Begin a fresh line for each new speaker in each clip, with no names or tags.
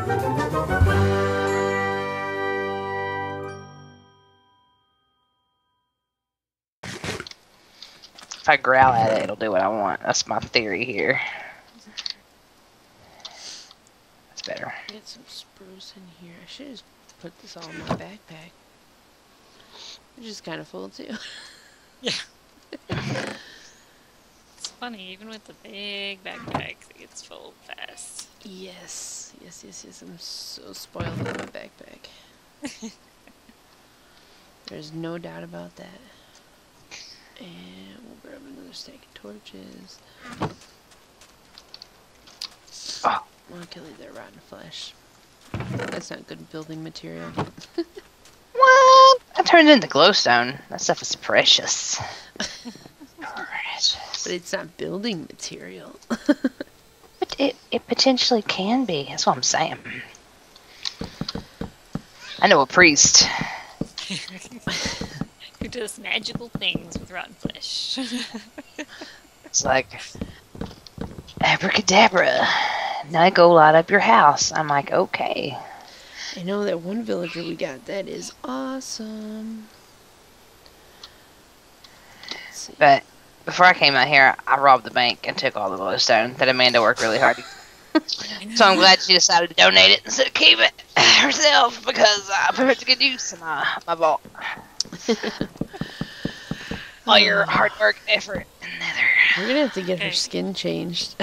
If I growl at it, it'll do what I want. That's my theory here. That's better.
Get some spruce in here. I should just put this all in my backpack. Which is kind of full too.
Yeah. It's funny, even with the big backpack, it gets full fast.
Yes. I'm so spoiled with my backpack. There's no doubt about that. And we'll grab another stack of torches.
Oh.
Well, kill their rotten flesh. That's not good building material.
What? I turned into glowstone. That stuff is precious. Precious.
But it's not building material.
But it potentially can be. That's what I'm saying. I know a priest.
Who does magical things with rotten flesh.
It's like, abracadabra. Now go light up your house. I'm like, okay.
I know that one villager we got. That is awesome. Let's see.
But before I came out here, I robbed the bank and took all the glowstone that Amanda worked really hard to. So I'm glad she decided to donate it instead of keep it herself, because I put it to good use in my vault. All your hard work, effort, and nether.
We're gonna have to get her skin changed.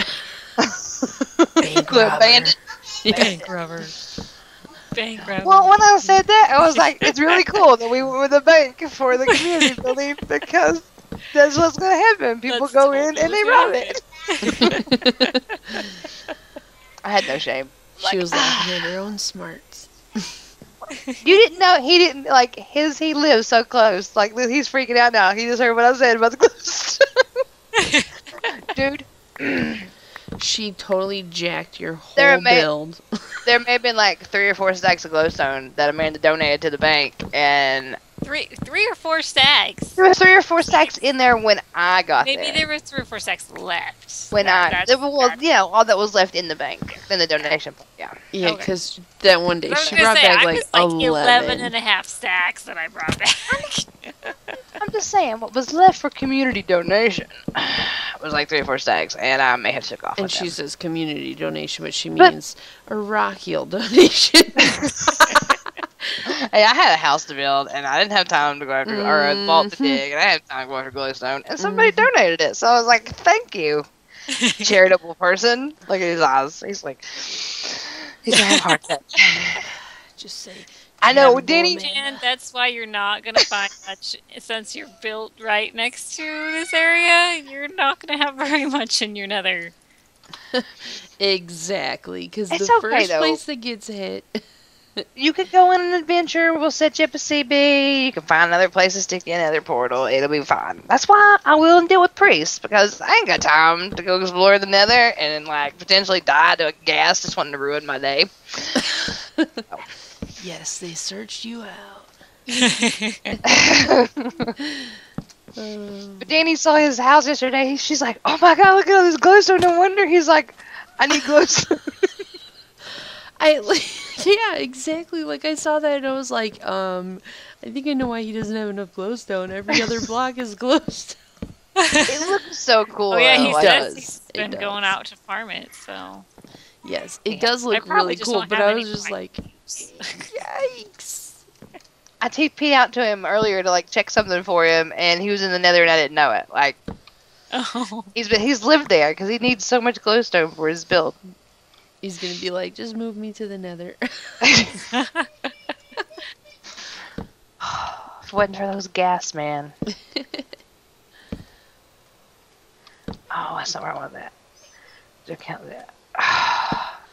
Bank bandit.
Bank robber. Bank robber.
Well, when I said that, I was like, it's really cool that we went with a bank for the community building, because that's what's gonna happen. People go in and they rob it. I had no shame.
She was laughing at her own smarts.
You didn't know he didn't like his. He lives so close. Like he's freaking out now. He just heard what I said about the glowstone. Dude,
she totally jacked your whole build.
There may have been like 3 or 4 stacks of glowstone that Amanda donated to the bank, and
Three or four stacks.
there was 3 or 4 stacks in there when I got there.
Maybe there were 3 or 4 stacks left.
When all that was left in the bank, in the donation. Yeah.
Yeah, because that one day she brought back like
11 and a half stacks that I brought back.
I'm just saying, what was left for community donation was like 3 or 4 stacks, and I may have took off.
And
with
she
them.
says community donation, but she means a rock-heel donation.
Hey, I had a house to build, and I didn't have time to go after, or a vault to dig, and I had time to go after glowstone, and somebody donated it, so I was like, thank you, charitable person. Look at his eyes. He's like, he's gonna have a heart attack.
Just say,
I know, Danny.
And that's why you're not going to find much, since you're built right next to this area, you're not going to have very much in your nether.
Exactly, because the
okay,
first
though.
place that gets hit...
You could go on an adventure. We'll set you up a CB. You can find another place to stick you in another portal. It'll be fine. That's why I will deal with priests, because I ain't got time to go explore the nether and like potentially die to a gas just wanting to ruin my day.
Yes, they searched you out.
But Danny saw his house yesterday. She's like, "Oh my god, look at all this glowstone! No wonder." He's like, "I need glowstone."
Yeah, exactly. Like, I saw that and I was like, I think I know why he doesn't have enough glowstone. Every other block is glowstone.
It looks so cool.
Oh yeah,
though.
he
Like,
says he's been going out to farm it, so...
Yes, it does look really cool, but I was just like, yikes.
I TP'd out to him earlier to like check something for him, and he was in the nether and I didn't know it. Like, he's lived there because he needs so much glowstone for his build.
He's gonna be like, just move me to the nether.
If it wasn't for those gas, man. Oh, that's not where I want that. Do count that.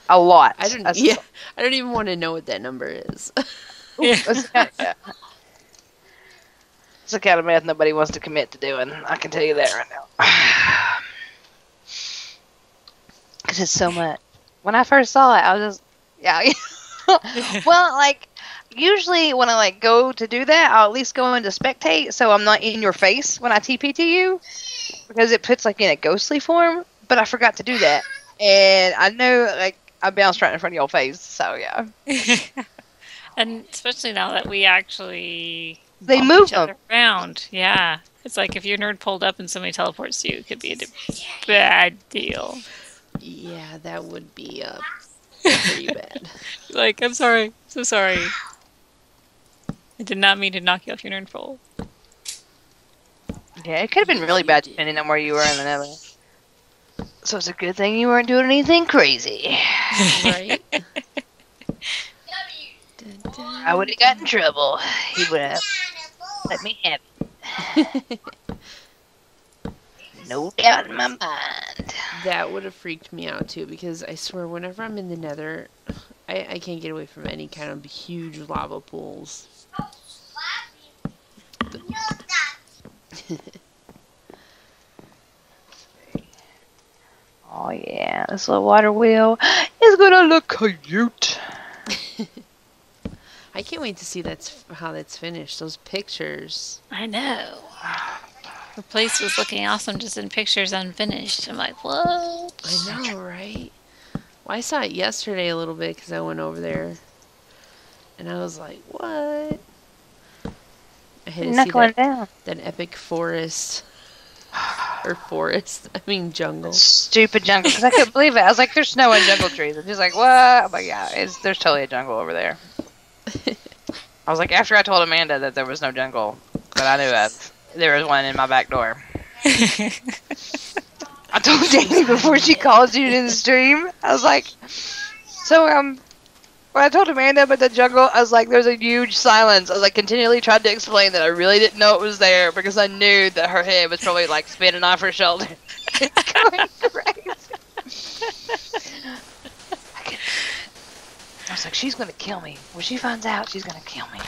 A lot.
I don't even want to know what that number is.
It's the kind of math nobody wants to commit to doing. I can tell you that right now. Because it's so much. When I first saw it, I was just, well, like, usually when I, like, go to do that, I'll at least go into spectate, so I'm not in your face when I TP to you, because it puts, like, in a ghostly form, but I forgot to do that. And I know, like, I bounced right in front of your face, so yeah.
And especially now that we actually
They
bump
move
each other around. Yeah. It's like if your nerd pulled up and somebody teleports you, it could be a bad deal.
Yeah, that would be pretty bad.
Like, I'm sorry. So sorry. I did not mean to knock you off your nerd pole.
Yeah, it could have been really bad depending on where you were in the nether. So it's a good thing you weren't doing anything crazy.
Right?
I would have got in trouble. He would have let me have it. No doubt in my mind.
That would have freaked me out too, because I swear whenever I'm in the nether, I can't get away from any kind of huge lava pools.
Oh yeah, this little water wheel is gonna look cute.
I can't wait to see how that's finished. Those pictures.
I know. The place was looking awesome just in pictures unfinished. I'm like, what?
I know, right? Well, I saw it yesterday a little bit because I went over there. And I was like, what? I had to
Not
see
going down.
that epic forest. Or forest. I mean jungle.
Stupid jungle. Because I couldn't believe it. I was like, there's snow and jungle trees. And she's like, what? I'm like, yeah, there's totally a jungle over there. I was like, after I told Amanda that there was no jungle, but I knew that there was one in my back door. I told Jamie before she called you to the stream. I was like, so when I told Amanda about the jungle, I was like, there's a huge silence. I was like, continually tried to explain that I really didn't know it was there because I knew that her head was probably like spinning off her shoulder. It's going crazy. I was like, she's gonna kill me. When she finds out, she's gonna kill me.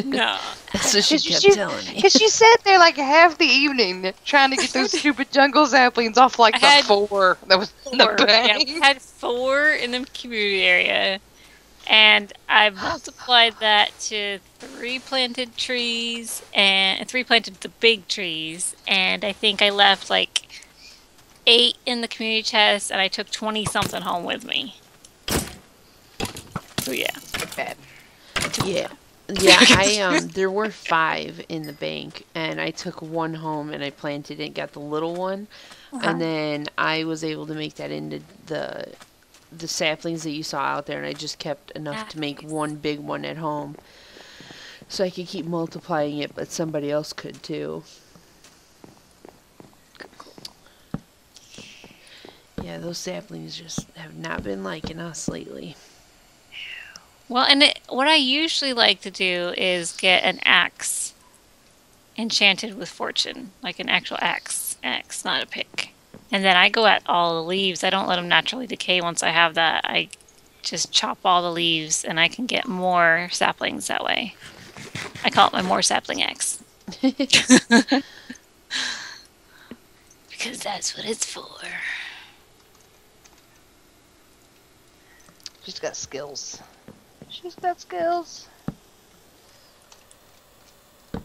No.
That's what she kept telling me.
Because she sat there like half the evening trying to get those stupid jungle saplings off like the 4 that was in the bank.
Yeah, we had 4 in the community area. And I multiplied that to 3 planted trees and 3 planted the big trees. And I think I left like 8 in the community chest, and I took 20 something home with me. So yeah.
Bad.
Yeah. Yeah, there were 5 in the bank, and I took 1 home and I planted it, got the little one, and then I was able to make that into the saplings that you saw out there, and I just kept enough to make 1 big one at home. So I could keep multiplying it, but somebody else could too. Yeah, those saplings just have not been liking us lately.
Well, and what I usually like to do is get an axe enchanted with fortune, like an actual axe, not a pick. And then I go at all the leaves. I don't let them naturally decay once I have that. I just chop all the leaves, and I can get more saplings that way. I call it my more sapling axe. Because that's what it's for.
She's got skills. She's got skills.
And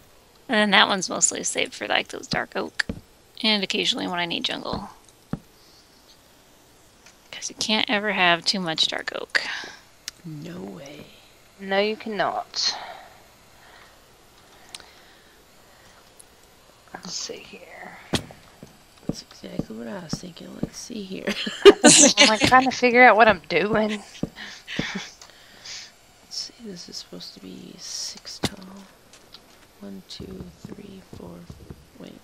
then that one's mostly saved for like those dark oak. And occasionally when I need jungle. Because you can't ever have too much dark oak.
No way.
No, you cannot. Let's see here.
That's exactly what I was thinking. Let's see here.
I'm like trying to figure out what I'm doing.
Let's see, this is supposed to be 6 tall. 1, 2, 3, 4. Wait.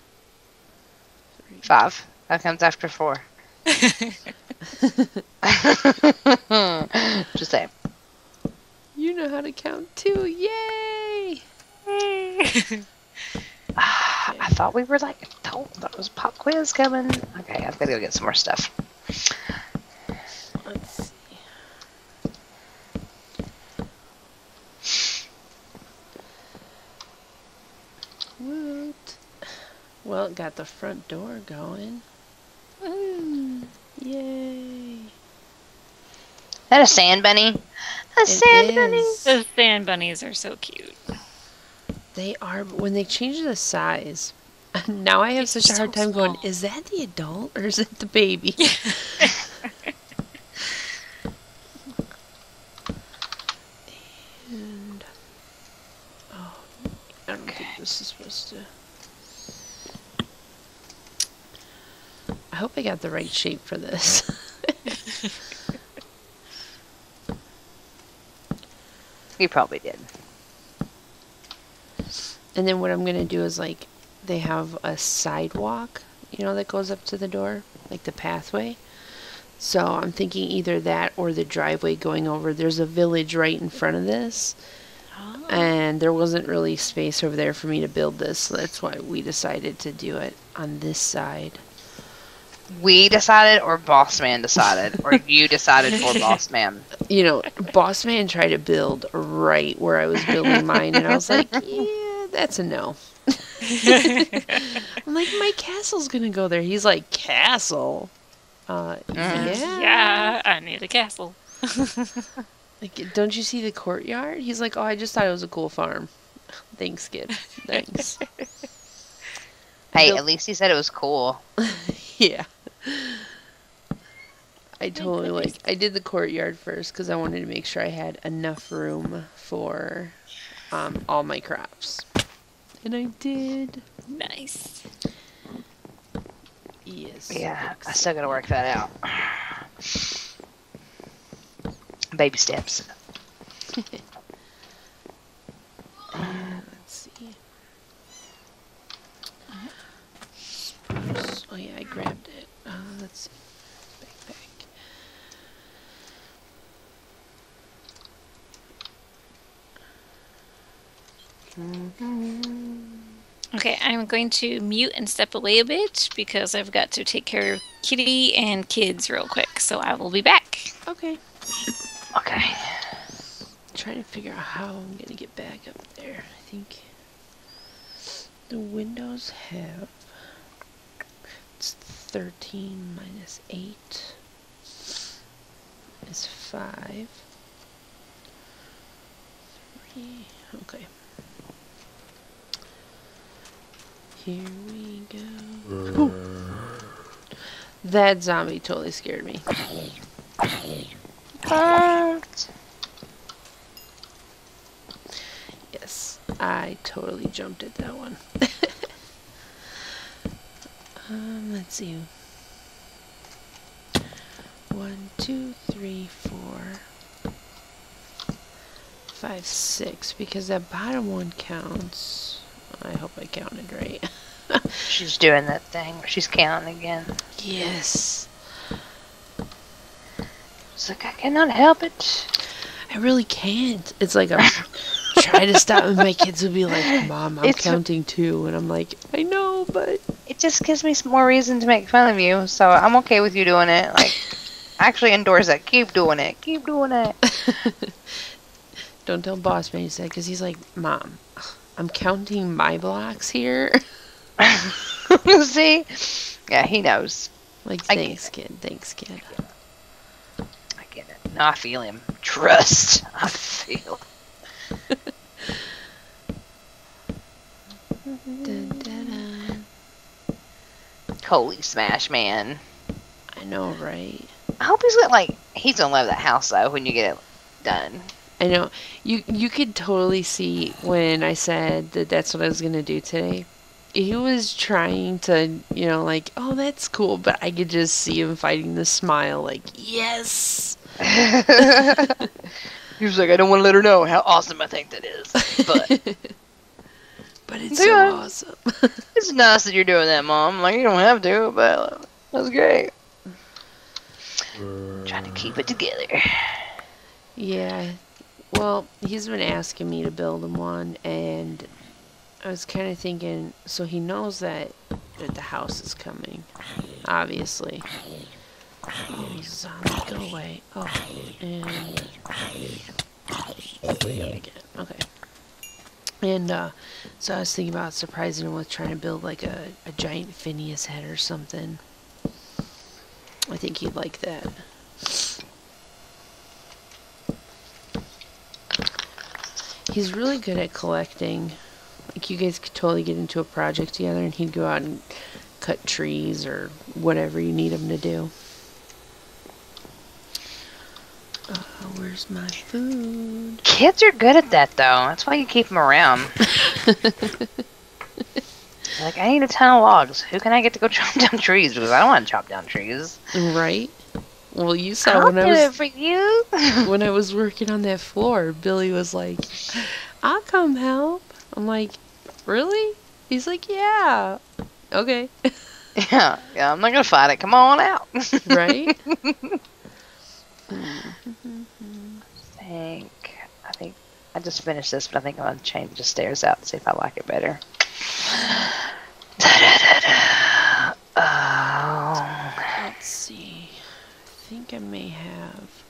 3.
5. That comes after 4. Just saying.
You know how to count too. Yay!
I thought we were like, I thought it was a pop quiz coming. Okay, I've got to go get some more stuff.
Let's see. Woot. Well, got the front door going. Woo! Yay!
That a sand bunny? A sand bunny?
The sand bunnies are so cute.
They are, but when they change the size, now I have such a hard time going, is that the adult or is it the baby? And oh, I don't think this is supposed to. I hope I got the right shape for this.
You probably did.
And then what I'm gonna do is like they have a sidewalk, you know, that goes up to the door, like the pathway. So I'm thinking either that or the driveway going over. There's a village right in front of this.
Oh.
And there wasn't really space over there for me to build this, so that's why we decided to do it on this side.
We decided, or Boss Man decided, or you decided for Boss Man?
You know, Boss Man tried to build right where I was building mine, and I was like, yeah, that's a no. I'm like, my castle's gonna go there. He's like, castle? Yeah.
Yeah, I need a castle.
Like, don't you see the courtyard? He's like, oh, I just thought it was a cool farm. Thanks, kid. Thanks.
Hey, at least he said it was cool.
Yeah. I totally like. I did the courtyard first because I wanted to make sure I had enough room for all my crops, and I did.
Nice.
Yes.
Yeah, I still gotta work that out. Baby steps.
Let's see. Spruce. Oh yeah, I grabbed it. Let's see. Backpack.
Okay, I'm going to mute and step away a bit because I've got to take care of Kitty and kids real quick. So I will be back.
Okay.
Okay.
Trying to figure out how I'm gonna get back up there. I think the windows have. It's 13 minus 8 is 5. 3. Okay. Here we go. Ooh. That zombie totally scared me. Yes, I totally jumped at that one. Let's see. 1, 2, 3, 4, 5, 6. Because that bottom one counts. I hope I counted right.
She's doing that thing where she's counting again.
Yes.
It's like, I cannot help it.
I really can't. It's like I'm trying to stop, and my kids will be like, Mom, I'm counting too. And I'm like, I know, but...
It just gives me some more reason to make fun of you, so I'm okay with you doing it. Like, actually endorse it. Keep doing it. Keep doing it.
Don't tell Boss Man you said, because he's like, Mom, I'm counting my blocks here.
See? Yeah, he knows.
Like, thanks, kid. Thanks, kid.
I get it. No, I feel him. Trust. I feel.
Dun, dun, dun.
ColieSmash, man.
I know, right?
I hope he's gonna love that house though when you get it done.
I know. You could totally see when I said that that's what I was gonna do today. He was trying to, you know, like, oh, that's cool, but I could just see him fighting the smile, like, yes.
He was like, I don't want to let her know how awesome I think that is,
but it's so awesome.
It's nice that you're doing that, Mom. Like, you don't have to, but that's great. Trying to keep it together.
Yeah. Well, he's been asking me to build him one, and I was kind of thinking, so he knows that the house is coming, obviously. Zombie, go away. Oh, and... again. Okay. And, so I was thinking about surprising him with trying to build, like, a giant Phineas head or something. I think he'd like that. He's really good at collecting. Like, you guys could totally get into a project together and he'd go out and cut trees or whatever you need him to do. Where's Where's my food?
Kids are good at that, though. That's why you keep them around. Like, I need a ton of logs. Who can I get to go chop down trees? Because I don't want to chop down trees.
Right? Well, you saw
I'll
when
do it for you.
when I was working on that floor, Billy was like, I'll come help. I'm like, really? He's like, yeah. Okay.
Yeah, I'm not going to fight it. Come on out.
Right?
I think I just finished this, but I think I'm going to change the stairs out and see if I like it better. Oh.
Let's see. I think I may have